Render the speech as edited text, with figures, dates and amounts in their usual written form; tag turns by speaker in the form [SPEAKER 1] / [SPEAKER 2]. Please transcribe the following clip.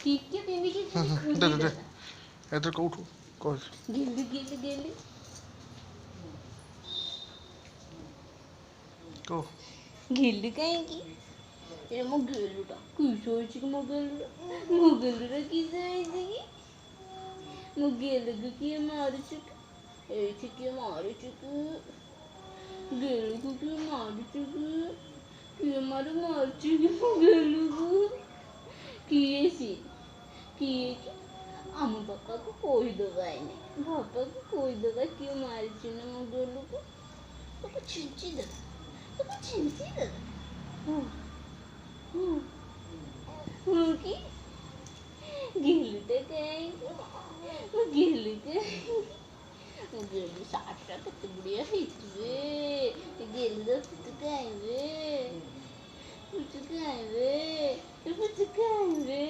[SPEAKER 1] ठीक है बेबी जी
[SPEAKER 2] दे दे दे इधर को उठो को
[SPEAKER 1] गिल्ली गिल्ली गिल्ली
[SPEAKER 2] को
[SPEAKER 1] गिल्ली कहेंगी ये मो गिल्लूटा किसो इसी मो गिल्लूटा किसो इसी मो गिल्लू की मार चुक ऐसे की मार चुक गिल्लू की मार चुक की मार चुक मो गिल्लू को किए सी किए की आम पापा को कोई दवा नहीं पापा को कोई दवा क्यों मार चुना मो गिल्लू को पापा छिंची दे पापा छिंची दे की गिल्लूटा कहेंगे गिल्लू गिल्लू साटा कते बुढ़िया हितवे गिल्लू पुचकाएंगे पुचकाएंगे पुचकाएंगे